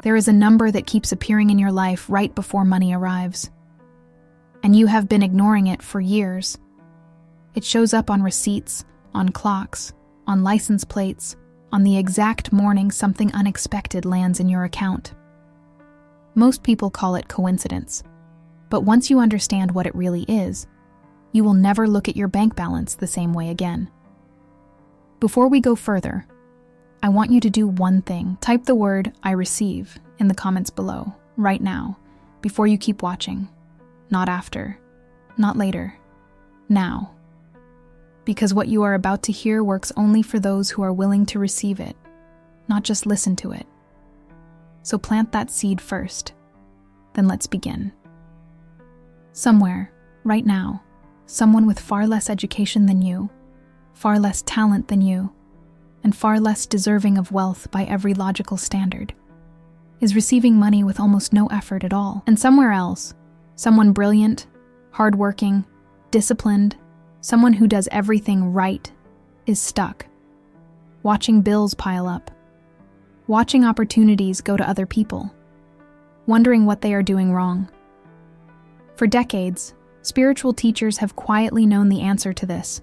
There is a number that keeps appearing in your life right before money arrives. And you have been ignoring it for years. It shows up on receipts, on clocks, on license plates, on the exact morning something unexpected lands in your account. Most people call it coincidence, but once you understand what it really is, you will never look at your bank balance the same way again. Before we go further, I want you to do one thing. Type the word "I receive" in the comments below, right now, before you keep watching. Not after, not later, now. Because what you are about to hear works only for those who are willing to receive it, not just listen to it. So plant that seed first. Then let's begin. Somewhere, right now, someone with far less education than you, far less talent than you, and far less deserving of wealth by every logical standard, is receiving money with almost no effort at all. And somewhere else, someone brilliant, hardworking, disciplined, someone who does everything right, is stuck, watching bills pile up, watching opportunities go to other people, wondering what they are doing wrong. For decades, spiritual teachers have quietly known the answer to this.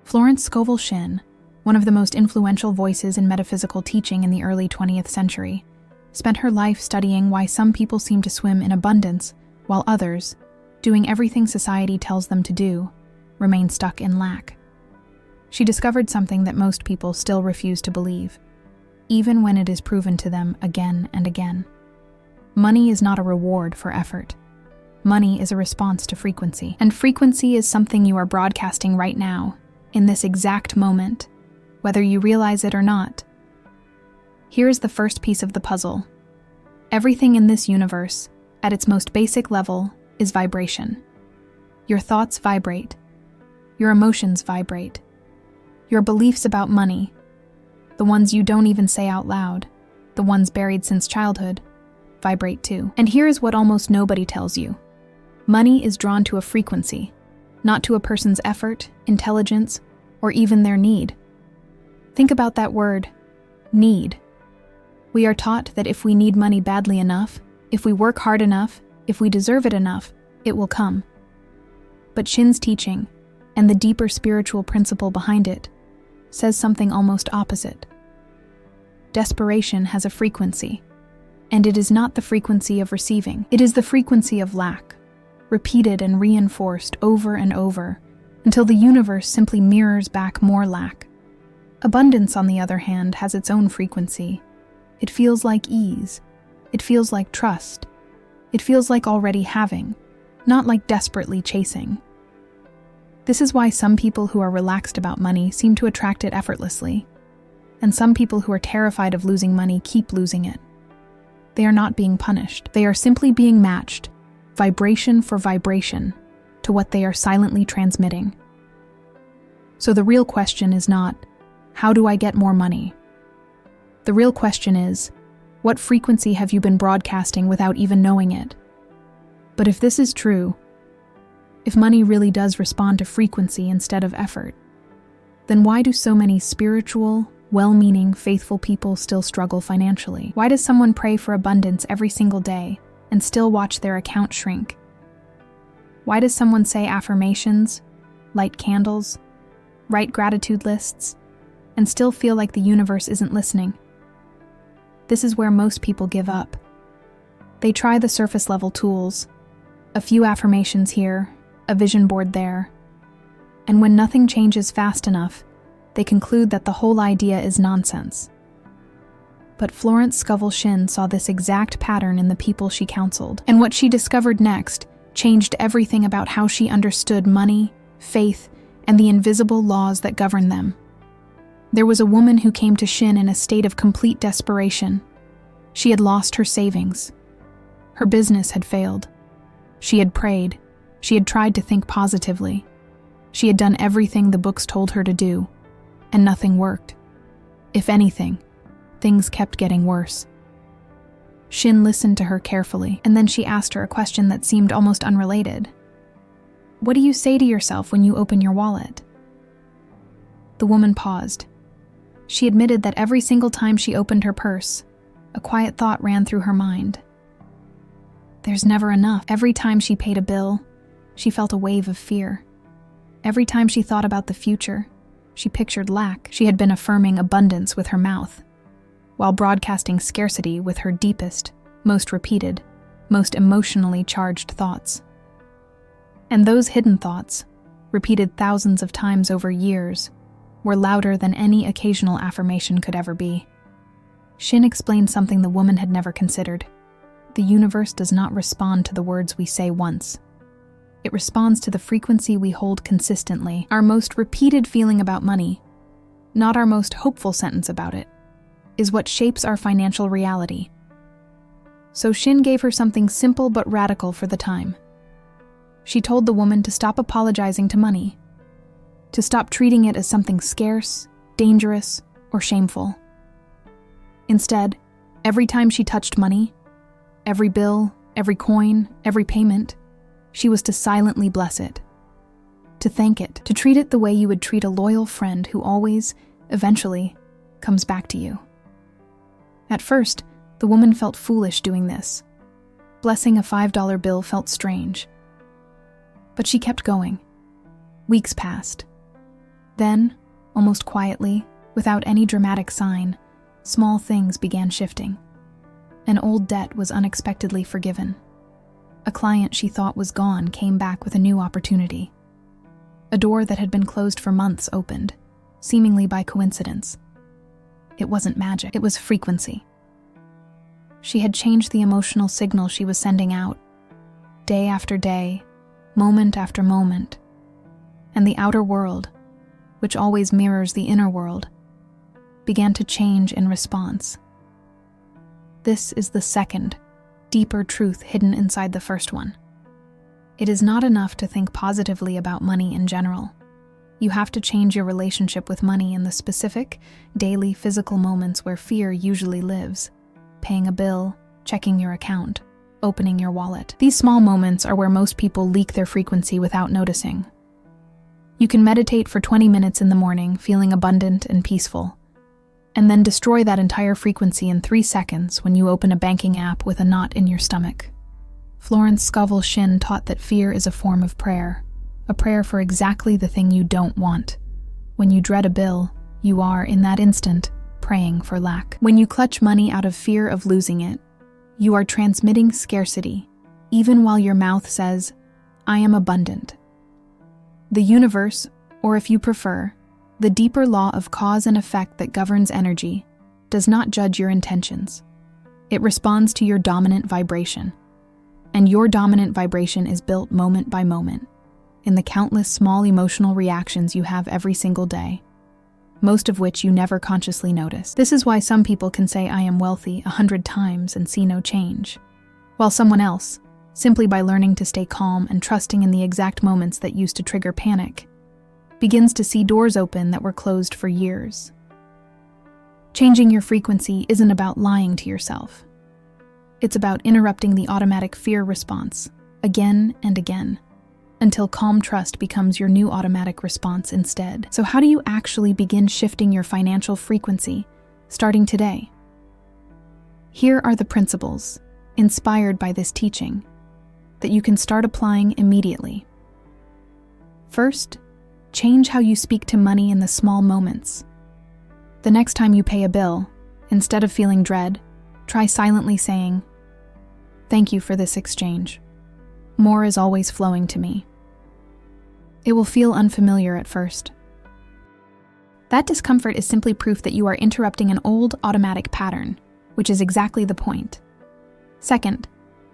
Florence Scovel Shinn, one of the most influential voices in metaphysical teaching in the early 20th century, spent her life studying why some people seem to swim in abundance, while others, doing everything society tells them to do, remain stuck in lack. She discovered something that most people still refuse to believe, even when it is proven to them again and again. Money is not a reward for effort. Money is a response to frequency. And frequency is something you are broadcasting right now, in this exact moment, whether you realize it or not. Here is the first piece of the puzzle. Everything in this universe, at its most basic level, is vibration. Your thoughts vibrate. Your emotions vibrate. Your beliefs about money, the ones you don't even say out loud, the ones buried since childhood, vibrate too. And here is what almost nobody tells you. Money is drawn to a frequency, not to a person's effort, intelligence, or even their need. Think about that word, need. We are taught that if we need money badly enough, if we work hard enough, if we deserve it enough, it will come. But Shinn's teaching, and the deeper spiritual principle behind it, says something almost opposite. Desperation has a frequency, and it is not the frequency of receiving. It is the frequency of lack, repeated and reinforced over and over, until the universe simply mirrors back more lack. Abundance, on the other hand, has its own frequency. It feels like ease. It feels like trust. It feels like already having, not like desperately chasing. This is why some people who are relaxed about money seem to attract it effortlessly, and some people who are terrified of losing money keep losing it. They are not being punished. They are simply being matched, vibration for vibration, to what they are silently transmitting. So the real question is not, how do I get more money? The real question is, what frequency have you been broadcasting without even knowing it? But if this is true, if money really does respond to frequency instead of effort, then why do so many spiritual, well-meaning, faithful people still struggle financially? Why does someone pray for abundance every single day and still watch their account shrink? Why does someone say affirmations, light candles, write gratitude lists, and still feel like the universe isn't listening? This is where most people give up. They try the surface-level tools, a few affirmations here, a vision board there, and when nothing changes fast enough, they conclude that the whole idea is nonsense. But Florence Scovel Shinn saw this exact pattern in the people she counseled, and what she discovered next changed everything about how she understood money, faith, and the invisible laws that govern them. There was a woman who came to Shinn in a state of complete desperation. She had lost her savings. Her business had failed. She had prayed. She had tried to think positively. She had done everything the books told her to do, and nothing worked. If anything, things kept getting worse. Shinn listened to her carefully, and then she asked her a question that seemed almost unrelated. What do you say to yourself when you open your wallet? The woman paused. She admitted that every single time she opened her purse, A quiet thought ran through her mind. There's never enough. Every time she paid a bill, she felt a wave of fear. Every time she thought about the future, she pictured lack. She had been affirming abundance with her mouth, while broadcasting scarcity with her deepest, most repeated, most emotionally charged thoughts. And those hidden thoughts, repeated thousands of times over years, were louder than any occasional affirmation could ever be. Shinn explained something the woman had never considered. The universe does not respond to the words we say once. It responds to the frequency we hold consistently. Our most repeated feeling about money, not our most hopeful sentence about it, is what shapes our financial reality. So Shinn gave her something simple but radical for the time. She told the woman to stop apologizing to money, to stop treating it as something scarce, dangerous, or shameful. Instead, every time she touched money, every bill, every coin, every payment, she was to silently bless it, to thank it, to treat it the way you would treat a loyal friend who always, eventually, comes back to you. At first, the woman felt foolish doing this. Blessing a $5 bill felt strange. But she kept going. Weeks passed. Then, almost quietly, without any dramatic sign, small things began shifting. An old debt was unexpectedly forgiven. A client she thought was gone came back with a new opportunity. A door that had been closed for months opened, seemingly by coincidence. It wasn't magic, it was frequency. She had changed the emotional signal she was sending out, day after day, moment after moment, and the outer world, which always mirrors the inner world, began to change in response. This is the second, deeper truth hidden inside the first one. It is not enough to think positively about money in general. You have to change your relationship with money in the specific, daily physical moments where fear usually lives. Paying a bill, checking your account, opening your wallet. These small moments are where most people leak their frequency without noticing. You can meditate for 20 minutes in the morning, feeling abundant and peaceful, and then destroy that entire frequency in 3 seconds when you open a banking app with a knot in your stomach. Florence Scovel Shinn taught that fear is a form of prayer, a prayer for exactly the thing you don't want. When you dread a bill, you are, in that instant, praying for lack. When you clutch money out of fear of losing it, you are transmitting scarcity, even while your mouth says, "I am abundant." The universe, or if you prefer, the deeper law of cause and effect that governs energy, does not judge your intentions. It responds to your dominant vibration. And your dominant vibration is built moment by moment, in the countless small emotional reactions you have every single day, most of which you never consciously notice. This is why some people can say "I am wealthy" 100 times and see no change, while someone else, simply by learning to stay calm and trusting in the exact moments that used to trigger panic, begins to see doors open that were closed for years. Changing your frequency isn't about lying to yourself. It's about interrupting the automatic fear response, again and again, until calm trust becomes your new automatic response instead. So how do you actually begin shifting your financial frequency, starting today? Here are the principles, inspired by this teaching, that you can start applying immediately. First, change how you speak to money in the small moments. The next time you pay a bill, instead of feeling dread, try silently saying, "Thank you for this exchange. More is always flowing to me." It will feel unfamiliar at first. That discomfort is simply proof that you are interrupting an old automatic pattern, which is exactly the point. Second,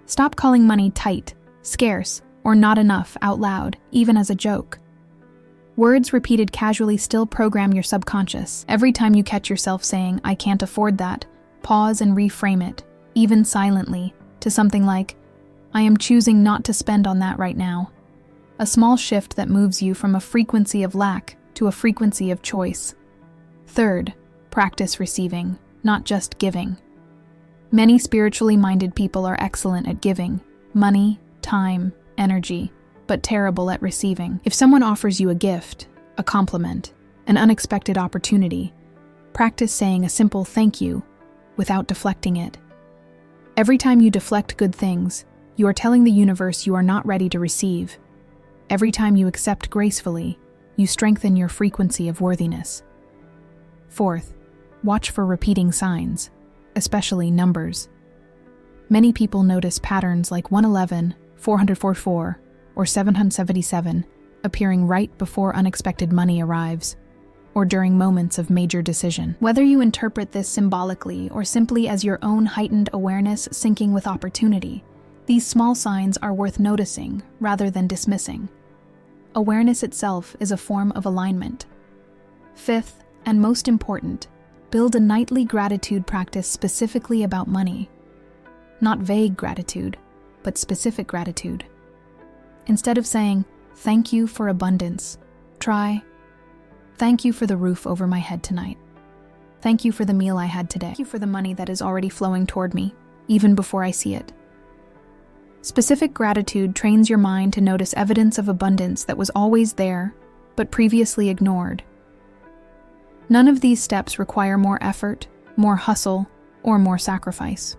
stop calling money tight, scarce, or not enough out loud, even as a joke. Words repeated casually still program your subconscious. Every time you catch yourself saying, "I can't afford that," pause and reframe it, even silently, to something like, "I am choosing not to spend on that right now." A small shift that moves you from a frequency of lack to a frequency of choice. Third, practice receiving, not just giving. Many spiritually minded people are excellent at giving, money, time, energy, but terrible at receiving. If someone offers you a gift, a compliment, an unexpected opportunity, practice saying a simple "thank you," without deflecting it. Every time you deflect good things, you are telling the universe you are not ready to receive. Every time you accept gracefully, you strengthen your frequency of worthiness. Fourth, watch for repeating signs, especially numbers. Many people notice patterns like 111, 444, or 777 appearing right before unexpected money arrives, or during moments of major decision. Whether you interpret this symbolically or simply as your own heightened awareness syncing with opportunity, these small signs are worth noticing rather than dismissing. Awareness itself is a form of alignment. Fifth, and most important, build a nightly gratitude practice specifically about money. Not vague gratitude, but specific gratitude. Instead of saying, "Thank you for abundance," try, "Thank you for the roof over my head tonight. Thank you for the meal I had today. Thank you for the money that is already flowing toward me, even before I see it." Specific gratitude trains your mind to notice evidence of abundance that was always there, but previously ignored. None of these steps require more effort, more hustle, or more sacrifice.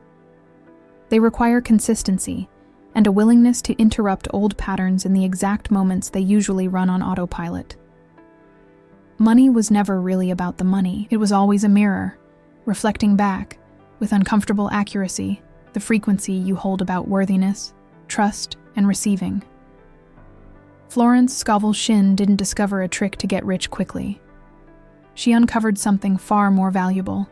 They require consistency and a willingness to interrupt old patterns in the exact moments they usually run on autopilot. Money was never really about the money. It was always a mirror, reflecting back, with uncomfortable accuracy, the frequency you hold about worthiness, trust, and receiving. Florence Scovel Shinn didn't discover a trick to get rich quickly. She uncovered something far more valuable: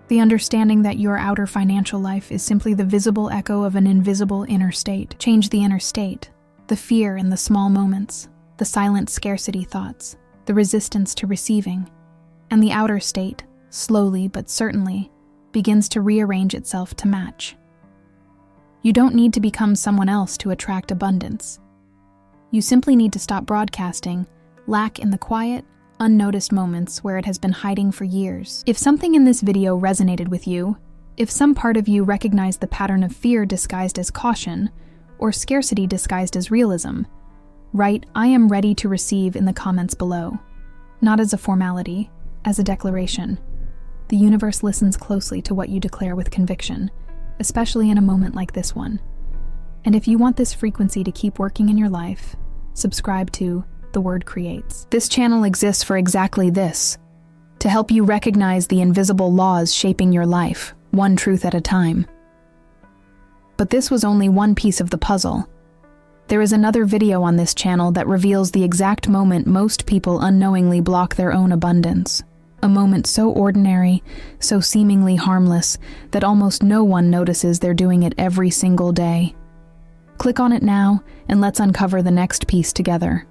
the understanding that your outer financial life is simply the visible echo of an invisible inner state. Change the inner state, the fear in the small moments, the silent scarcity thoughts, the resistance to receiving, and the outer state, slowly but certainly, begins to rearrange itself to match. You don't need to become someone else to attract abundance. You simply need to stop broadcasting lack in the quiet, unnoticed moments where it has been hiding for years. If something in this video resonated with you, if some part of you recognized the pattern of fear disguised as caution, or scarcity disguised as realism, write "I am ready to receive" in the comments below. Not as a formality, as a declaration. The universe listens closely to what you declare with conviction, especially in a moment like this one. And if you want this frequency to keep working in your life, subscribe to The Word Creates. This channel exists for exactly this, to help you recognize the invisible laws shaping your life, one truth at a time. But this was only one piece of the puzzle. There is another video on this channel that reveals the exact moment most people unknowingly block their own abundance. A moment so ordinary, so seemingly harmless, that almost no one notices they're doing it every single day. Click on it now, and let's uncover the next piece together.